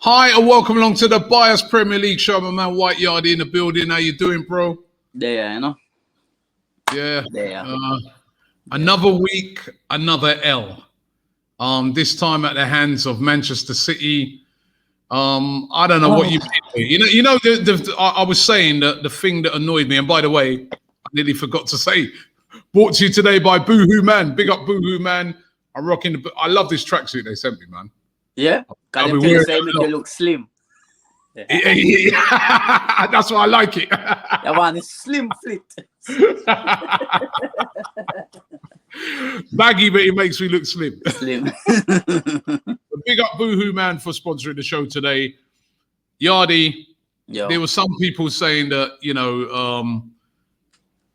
Hi and welcome along to the Bias Premier League show. My man White Yardie in the building. How you doing, bro? There, you know. Yeah. There. Another week, another L. This time at the hands of Manchester City. I don't know what you mean. I was saying that the thing that annoyed me, and by the way, I nearly forgot to say, brought to you today by boohooMAN. Big up boohooMAN. I'm rocking I love this tracksuit they sent me, man. Yeah, because they make you look slim. Yeah. That's why I like it. That one is slim fit. Baggy, but it makes me look slim. Slim. Big up boohooMAN for sponsoring the show today. Yardie, there were some people saying that,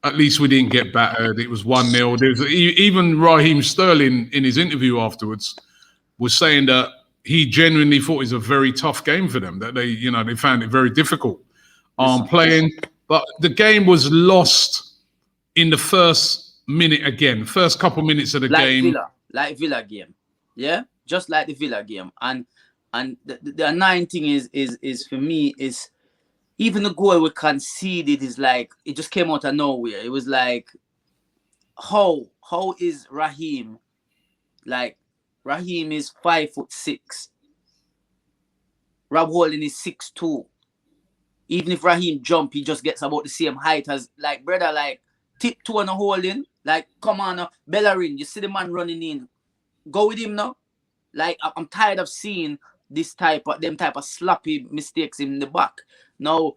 at least we didn't get battered. It was 1-0. There's even Raheem Sterling in his interview afterwards was saying that he genuinely thought it was a very tough game for them, that they found it very difficult playing. But the game was lost in the first couple minutes of the game. Like Villa game. Yeah? Just like the Villa game. And the annoying thing is for me is even the goal we conceded is like it just came out of nowhere. It was like how is Raheem like Raheem is 5'6". Rob Holding is 6'2". Even if Raheem jump, he just gets about the same height as tiptoe on a Holding. Like, come on, Bellerin, you see the man running in. Go with him now. Like, I'm tired of seeing them type of sloppy mistakes in the back. Now,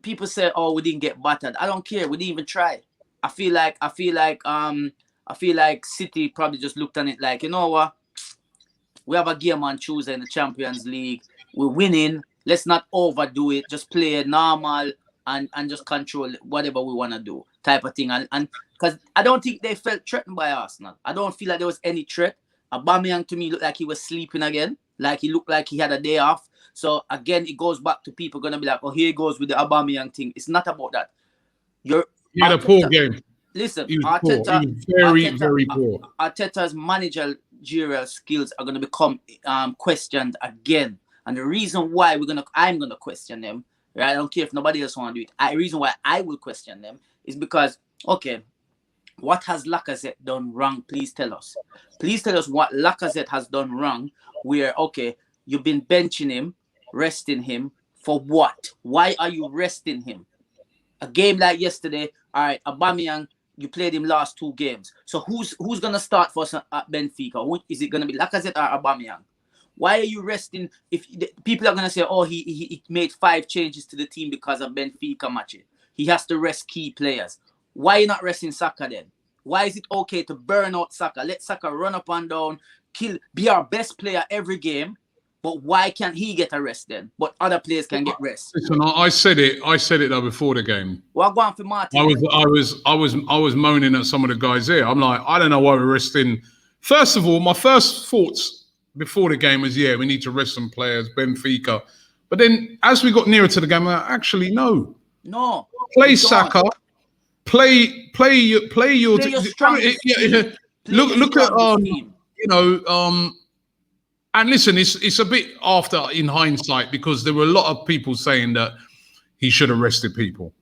people say, oh, we didn't get battered. I don't care. We didn't even try. I feel like City probably just looked on it like, you know what? We have a game on Tuesday in the Champions League. We're winning. Let's not overdo it. Just play it normal and just control whatever we want to do type of thing. And because I don't think they felt threatened by Arsenal. I don't feel like there was any threat. Aubameyang to me looked like he was sleeping again. Like he looked like he had a day off. So again, it goes back to people going to be like, oh, here he goes with the Aubameyang thing. It's not about that. You had a poor game. Listen, Arteta, he was very poor. Arteta's managerial skills are going to become questioned again. And the reason why I'm gonna question them, right? I don't care if nobody else want to do it. The reason why I will question them is because, okay, what has Lacazette done wrong? Please tell us. Please tell us what Lacazette has done wrong. Where, okay, you've been benching him, resting him for what? Why are you resting him? A game like yesterday, all right, Aubameyang, you played him last 2 games. So who's gonna start for us at Benfica? Is it gonna be Lacazette or Aubameyang? Why are you resting? If people are gonna say, oh, he made 5 changes to the team because of Benfica matches, he has to rest key players. Why are you not resting Saka then? Why is it okay to burn out Saka? Let Saka run up and down, be our best player every game. But why can't he get a rest then? But other players can get rest. Listen, I said it though before the game. Well, go on for Martin. I was moaning at some of the guys here. I'm like, I don't know why we're resting. First of all, my first thoughts before the game was, we need to rest some players, Benfica. But then as we got nearer to the game, actually no. Play Saka. Play your strongest team. Look at and listen, it's a bit after in hindsight because there were a lot of people saying that he should have rested people.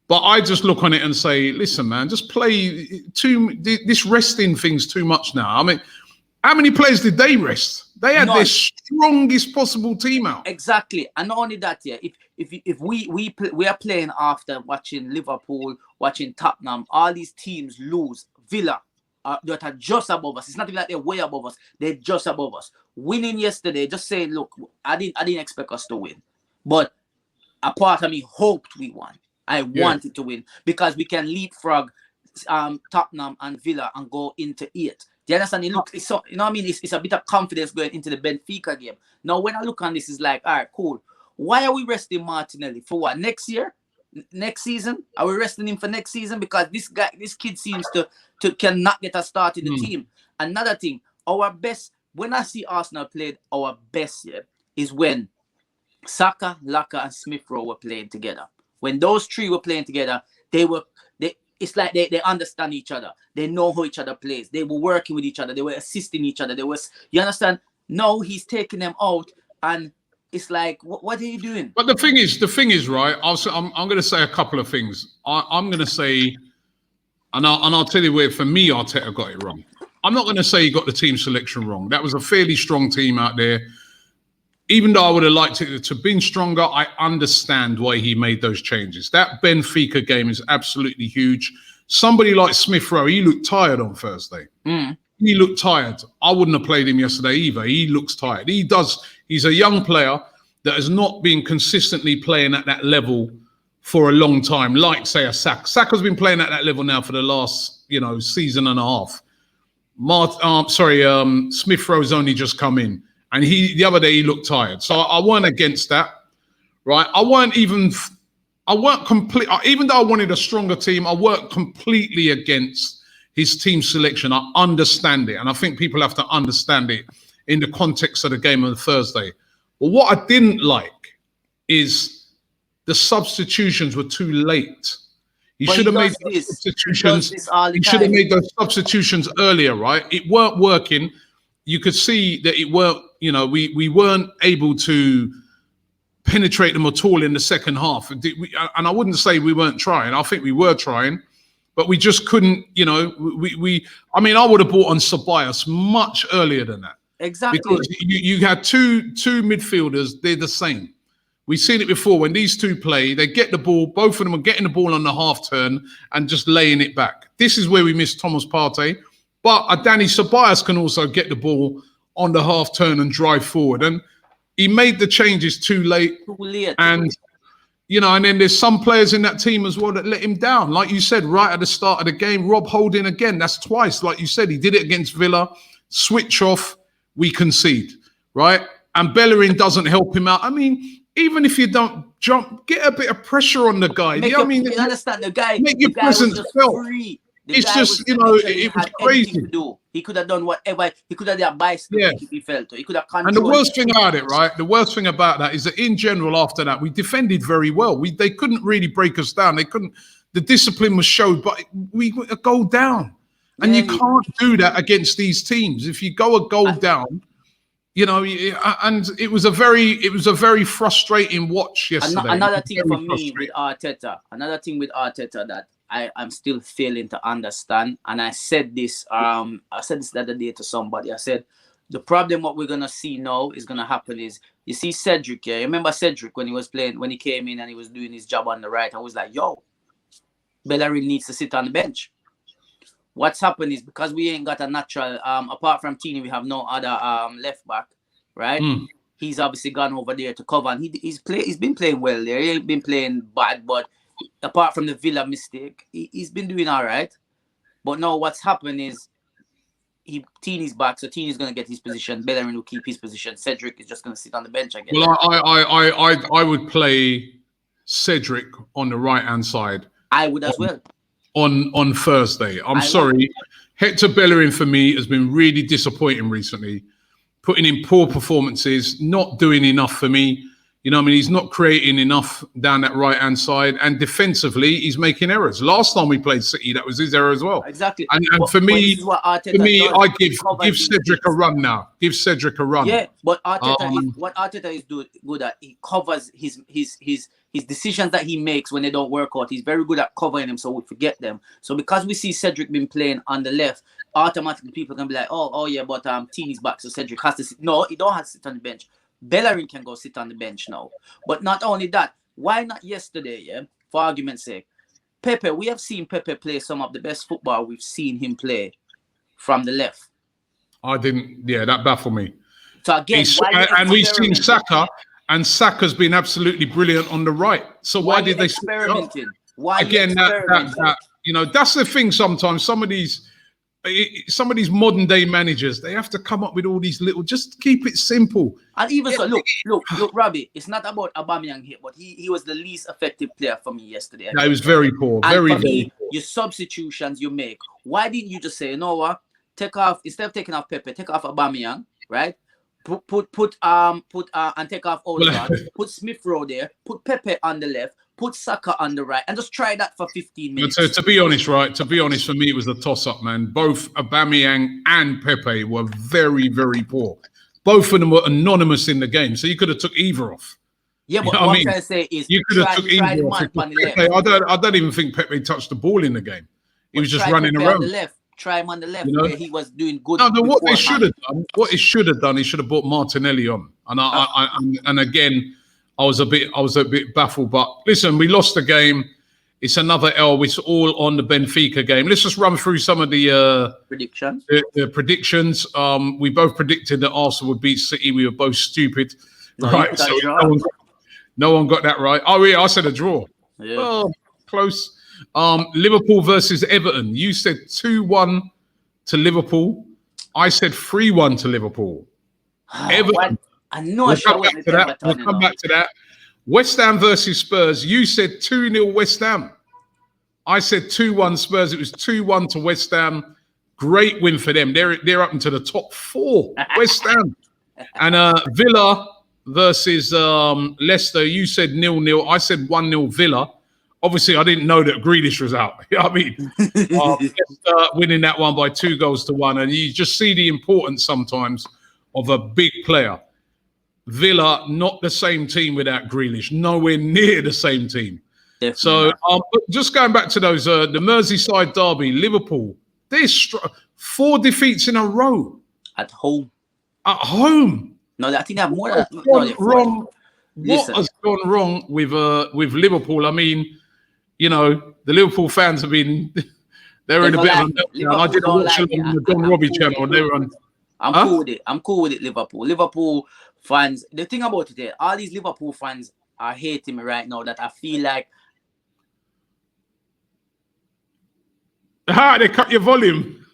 But I just look on it and say, listen, man, just play this resting thing's too much now. I mean, how many players did they rest? They had their strongest possible team out. Exactly. And not only that, if we are playing after watching Liverpool, watching Tottenham, all these teams lose. Villa, that are just above us. It's not even like they're way above us. They're just above us. Winning yesterday, just saying, look, I didn't expect us to win. But a part of me hoped we won. I wanted to win because we can leapfrog Tottenham and Villa and go into 8. Do you understand? Look, it's so, you know what I mean? It's a bit of confidence going into the Benfica game. Now, when I look on this, it's like, all right, cool. Why are we resting Martinelli? For what? Next year? Next season? Are we resting him for next season? Because this kid seems to cannot get a start in the team. Another thing, our best, when I see Arsenal played our best yet, is when Saka, Laka, and Smith Rowe were playing together. When those 3 were playing together, it's like they understand each other. They know how each other plays. They were working with each other. They were assisting each other. You understand? No, he's taking them out and it's like, what are you doing? But the thing is, right? I'm going to say a couple of things. I'm going to say, and I'll tell you where, for me, Arteta got it wrong. I'm not going to say he got the team selection wrong. That was a fairly strong team out there. Even though I would have liked it to have been stronger, I understand why he made those changes. That Benfica game is absolutely huge. Somebody like Smith Rowe, he looked tired on Thursday. He looked tired. I wouldn't have played him yesterday either. He looks tired. He's a young player that has not been consistently playing at that level for a long time, like, say, a Saka. Saka's been playing at that level now for the last, season and a half. Smith Rowe's only just come in. And the other day he looked tired. So I weren't against that, right? I weren't complete. Even though I wanted a stronger team, I weren't completely against his team selection. I understand it. And I think people have to understand it in the context of the game on Thursday. But what I didn't like is the substitutions were too late. He should have made those substitutions. He should have made those substitutions earlier, right? It weren't working. You could see that it weren't, we weren't able to penetrate them at all in the second half. And I wouldn't say we weren't trying. I think we were trying, but we just couldn't, I would have brought on surpassed much earlier than that. Exactly. Because you had two midfielders, they're the same. We've seen it before. When these two play, they get the ball, both of them are getting the ball on the half turn and just laying it back. This is where we miss Thomas Partey. But Danny Surpassed can also get the ball on the half turn and drive forward. And he made the changes too late. And then there's some players in that team as well that let him down. Like you said, right at the start of the game, Rob Holding again, that's twice. Like you said, he did it against Villa. Switch off, we concede, right? And Bellerin doesn't help him out. I mean, even if you don't jump, get a bit of pressure on the guy. You understand the guy? Make your presence felt. It's just, it was crazy. He could have done whatever. He could have done bicycle if he felt to. He could have controlled. And the worst thing about it, right? The worst thing about that is that in general, after that, we defended very well. They couldn't really break us down. They couldn't. The discipline was showed, but we went a goal down, and you can't do that against these teams. If you go a goal down, and it was a very frustrating watch yesterday. Another thing for me with Arteta, that I'm still failing to understand, and I said this the other day to somebody. I said the problem what we're gonna see now is gonna happen is, you see Cedric, you remember Cedric when he came in and he was doing his job on the right. I was like, yo, Bellerin needs to sit on the bench. What's happened is, because we ain't got a natural, apart from Tini, we have no other left back, right? He's obviously gone over there to cover, and he's been playing well there. He ain't been playing bad, but apart from the Villa mistake, he's been doing all right. But now what's happened is Tini's back, so Tini's gonna get his position. Bellerin will keep his position. Cedric is just gonna sit on the bench again. Well, I would play Cedric on the right hand side. I would as well. On Thursday. I'm sorry. Hector Bellerin for me has been really disappointing recently. Putting in poor performances, not doing enough for me. He's not creating enough down that right-hand side. And defensively, he's making errors. Last time we played City, that was his error as well. Exactly. And for me, I give Cedric a run now. Give Cedric a run. Yeah, but what Arteta is good at, he covers his decisions that he makes when they don't work out. He's very good at covering them so we forget them. So because we see Cedric been playing on the left, automatically people can be like, oh yeah, but Tini's back, so Cedric has to sit. No, he don't have to sit on the bench. Bellerin can go sit on the bench now. But not only that, why not yesterday, for argument's sake? Pepe, we have seen Pepe play some of the best football we've seen him play from the left. That baffled me. So again, and we've seen Saka, and Saka's been absolutely brilliant on the right. So why did they experimenting? That's the thing sometimes. Some of these modern day managers, they have to come up with all these little, just keep it simple. And even so, look, Robbie, it's not about Aubameyang here, but he was the least effective player for me yesterday. He was very poor, very poor. Your substitutions you make, why didn't you just say, you know what, instead of taking off Pepe, take off Aubameyang, right? Put and take off Odegaard, put Smith Rowe there, put Pepe on the left, put Saka on the right, and just try that for 15 minutes. To be honest, for me, it was a toss-up, man. Both Aubameyang and Pepe were very, very poor. both of them were anonymous in the game, so you could have took either off. Yeah, but You know what what I I'm mean? trying to say is You could have took try either the off. man on the Pepe, left. I don't even think Pepe touched the ball in the game. He was just try running Pepe around. on the left. Try him on the left, You know? where he was doing good. No, what they beforehand. should have done, he should have brought Martinelli on. And again, I was a bit baffled. But listen, we lost the game. It's another L. It's all on the Benfica game. Let's just run through some of the predictions. The predictions. We both predicted that Arsenal would beat City. We were both stupid, right? So no one got that right. Oh yeah, I said a draw. Yeah. Oh, close. Liverpool versus Everton. You said 2-1 to Liverpool. I said 3-1 to Liverpool. Everton. I know. We'll come back to that. West Ham versus Spurs. You said 2-0 West Ham. I said 2-1 Spurs. It was 2-1 to West Ham. Great win for them. They're up into the top 4. West Ham. And Villa versus Leicester. You said 0-0. I said 1-0 Villa. Obviously, I didn't know that Grealish was out. You know what I mean? Leicester winning that one by 2-1. And you just see the importance sometimes of a big player. Villa, not the same team without Grealish. Nowhere near the same team. Definitely. So but just going back to those, the Merseyside derby, Liverpool, they're 4 defeats in a row. At home. At home. No, I think they have more than wrong. What has gone wrong with Liverpool? I mean, you know, the Liverpool fans have been, they're in a bit of a meltdown. I did a watch on the Don Robbie channel. And they were on. I'm cool with it. I'm cool with it, Liverpool. Liverpool fans, the thing about it, all these Liverpool fans are hating me right now that I feel like. They cut your volume.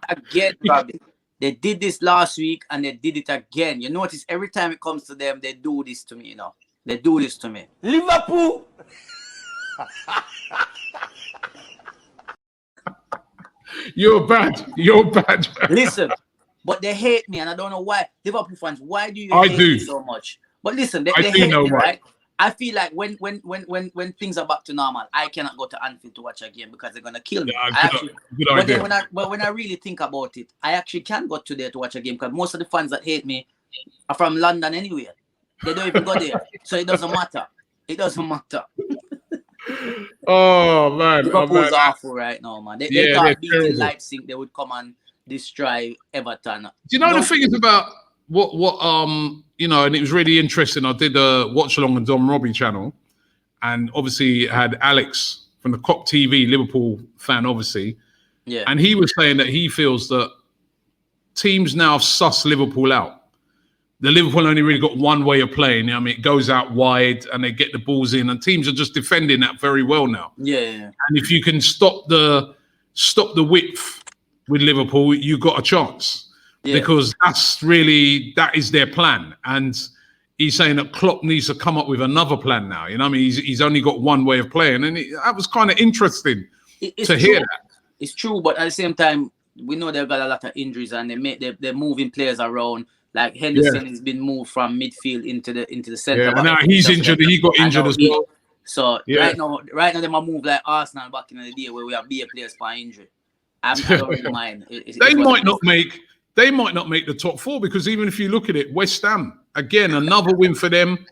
Again, Bobby. They did this last week and they did it again. You notice every time it comes to them, they do this to me, you know. They do this to me. Liverpool! You're bad. You're bad. Listen, but they hate me and I don't know why. Liverpool fans, why do you hate me so much? But listen, they hate me, right? I feel like when things are back to normal, I cannot go to Anfield to watch a game because they're gonna kill me. But when I really think about it, I actually can go to there to watch a game because most of the fans that hate me are from London anyway. They don't even go there, so it doesn't matter. It doesn't matter. Oh man, Liverpool's awful right now, man. They thought beating Leipzig, they would come and destroy Everton. Do you know the thing is about what you know, and it was really interesting. I did a watch along on Don Robbie channel, and obviously had Alex from the Cop TV, Liverpool fan, obviously. Yeah. And he was saying that he feels that teams now have sussed Liverpool out. The Liverpool only really got one way of playing. You know, I mean, it goes out wide and they get the balls in, and teams are just defending that very well now. Yeah. And if you can stop the width with Liverpool, you got a chance. Yeah. Because that is their plan. And he's saying that Klopp needs to come up with another plan now. You know what I mean? He's only got one way of playing. And that was kind of interesting to hear that. It's true, but at the same time, we know they've got a lot of injuries and they're moving players around. Like Henderson has been moved from midfield into the center. Yeah, and now he's injured. He got injured as well. So right now they might move like Arsenal back in the day where we have beer players for injury. I don't really mind. They might not make the top 4 because even if you look at it, West Ham, again, another win for them,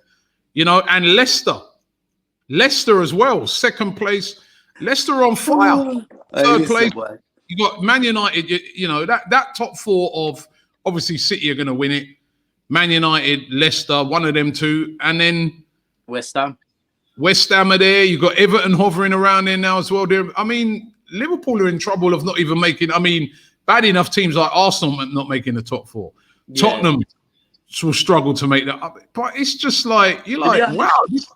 you know, and Leicester as well, 2nd place. Leicester on fire. 3rd place. You got Man United, you know, that top 4 of obviously City are going to win it. Man United, Leicester, one of them 2. And then West Ham are there. You've got Everton hovering around there now as well. I mean, Liverpool are in trouble of not even making, I mean, bad enough teams like Arsenal not making the top 4. Yeah. Tottenham will struggle to make that up. But it's just like, you're like, wow,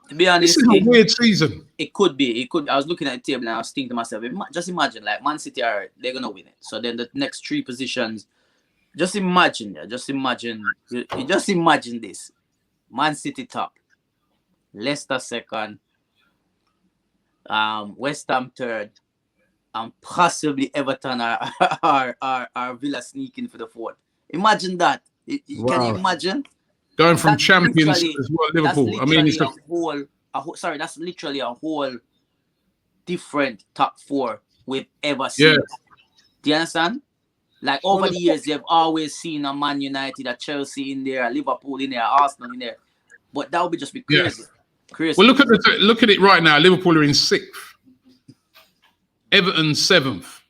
to be honest, this is a weird season. It could be. I was looking at the table and I was thinking to myself, just imagine, like, Man City they're going to win it. So then the next 3 positions, just imagine this. Man City top, Leicester 2nd, West Ham 3rd, and possibly Everton are Villa sneaking for the 4th. Imagine that. Can you imagine? Going from champions as well, Liverpool. I mean, that's literally a whole different top 4 we've ever seen. Yeah. Do you understand? Like over the years, you've always seen a Man United, a Chelsea in there, a Liverpool in there, Arsenal in there. But that would just be crazy. Crazy. Well, look at it right now. Liverpool are in 6th. Everton 7th.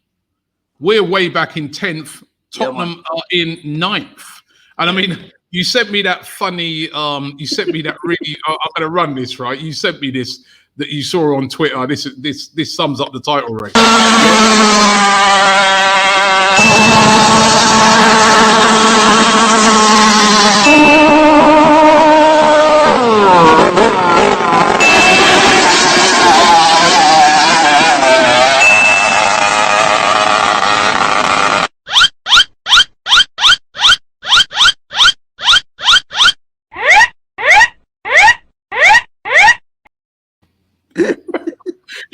We're way back in 10th. Tottenham are in 9th. And I mean, you sent me that funny. You sent me that really. I'm gonna run this right. You sent me this that you saw on Twitter. This sums up the title race.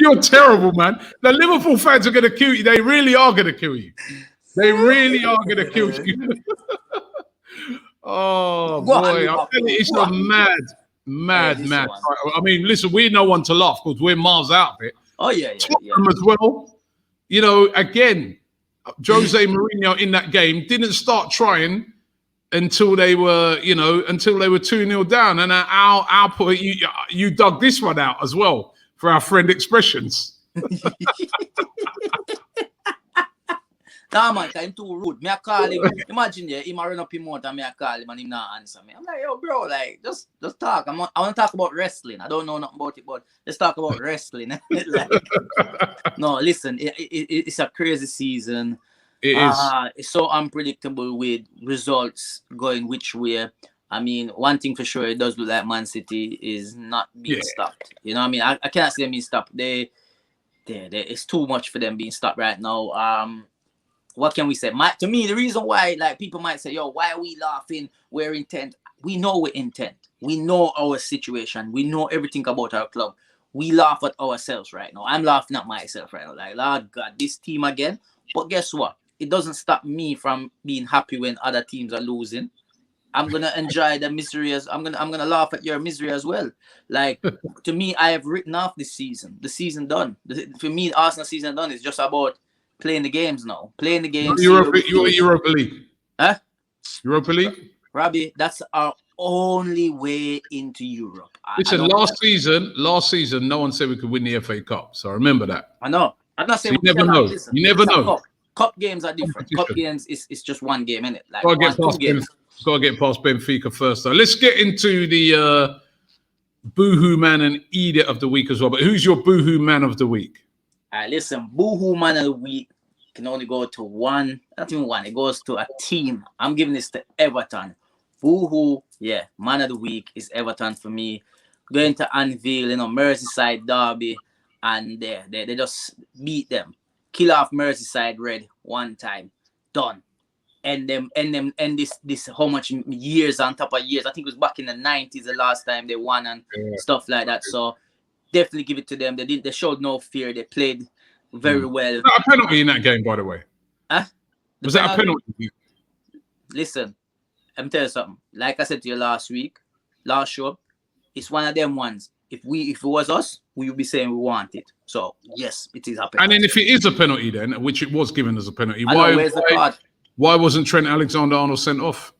You're terrible, man. The Liverpool fans are going to kill you. They really are going to kill you. They really are going to kill you. Oh, boy. I'm telling you, it's a mad. I mean, listen, we're no one to laugh because we're miles out of it. Oh, yeah. Tottenham as well. You know, again, Jose Mourinho in that game didn't start trying until they were, until they were 2-0 down. And our point, you dug this one out as well. For our friend expressions. Nah, man, I'm too rude. Me I call him. Imagine, him run up him out and me I call him and him not answer me. I'm like, yo, bro, like, just talk. I want to talk about wrestling. I don't know nothing about it, but let's talk about wrestling. Like, no, listen, it's a crazy season. It is. It's so unpredictable with results going which way. I mean, one thing for sure, it does look like Man City is not being stopped. You know what I mean? I cannot see them being stopped. It's too much for them being stopped right now. What can we say? To me, the reason why, like, people might say, yo, why are we laughing? We're intent. We know we're intent. We know our situation. We know everything about our club. We laugh at ourselves right now. I'm laughing at myself right now. Like, Lord God, this team again. But guess what? It doesn't stop me from being happy when other teams are losing. I'm gonna enjoy the misery I'm gonna laugh at your misery as well. Like, to me, I have written off this season. The season done. For me, Arsenal season done is just about playing the games now. Playing the games. Europa League. Huh? Europa League. Robbie, that's our only way into Europe. Listen, last season, no one said we could win the FA Cup. So remember that. I know. I'm not saying so you never know. Listen, you never know. Cup games are different. Cup games is just one game, innit? Like Got to get past Benfica first. So let's get into the boohooMAN and idiot of the week as well. But who's your boohooMAN of the week? Listen, boohooMAN of the week can only go to one. Not even one. It goes to a team. I'm giving this to Everton. Boohoo, man of the week is Everton for me. Going to Anfield, Merseyside derby, and they just beat them. Kill off Merseyside Red one time. Done. And this how much years on top of years. I think it was back in the 90s the last time they won and stuff like that. So definitely give it to them. They showed no fear. They played very well. Was that a penalty in that game, by the way? Was that a penalty? Listen, I'm telling you something. Like I said to you last show, it's one of them ones. If it was us, we would be saying we want it. So yes, it is a penalty. And then if it is a penalty, then which it was given as a penalty, where's the card? Why wasn't Trent Alexander-Arnold sent off?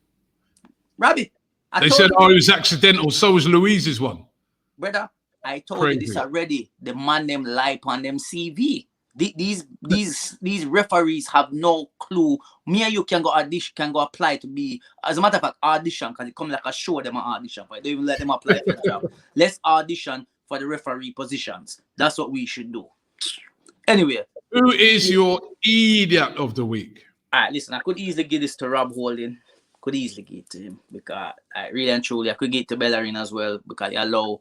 Robbie, they said, it was accidental. So was Louise's one. Brother, I told you this already. The man them lie on them CV. These referees have no clue. Me and you can go audition, can go apply to be. As a matter of fact, audition, because it comes like a show them an audition for it. They don't even let them apply for the job. Let's audition for the referee positions. That's what we should do. Anyway. Who is your idiot of the week? All right, listen, I could easily give this to Rob Holding. Could easily give it to him because I really and truly I could give it to Bellerin as well because he allowed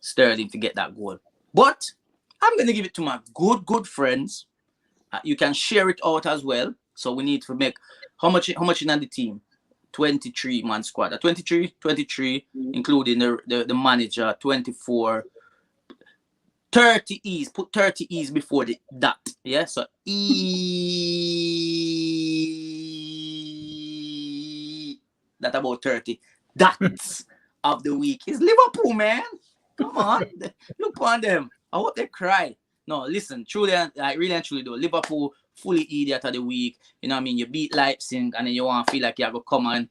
Sterling to get that goal. But I'm gonna give it to my good friends. You can share it out as well. So we need to make how much in the team? 23 man squad. 23, including the manager. 24. 30 E's. Put 30 E's before the dot. Yeah. So E. That about 30 dots of the week is Liverpool, man. Come on, look on them. I hope they cry. No, listen, truly, like really and truly though, Liverpool fully idiot of the week. You know what I mean? You beat Leipzig and then you want to feel like you have to come and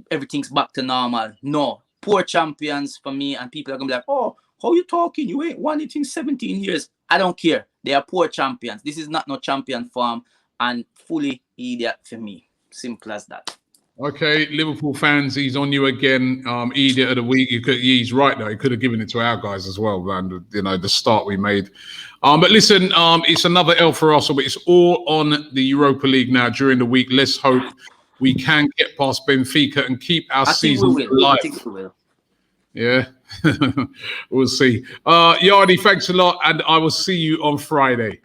everything's back to normal. No. Poor champions for me, and people are going to be like, oh, how you talking? You ain't won it in 17 years. I don't care. They are poor champions. This is not no champion form, and fully idiot for me. Simple as that. Okay, Liverpool fans, he's on you again. Idiot of the week. He's right though. He could have given it to our guys as well, man. You know, the start we made. But listen, it's another L for us, but it's all on the Europa League now during the week. Let's hope we can get past Benfica and keep our season alive. I think we will. Yeah, we'll see. Yardie, thanks a lot, and I will see you on Friday.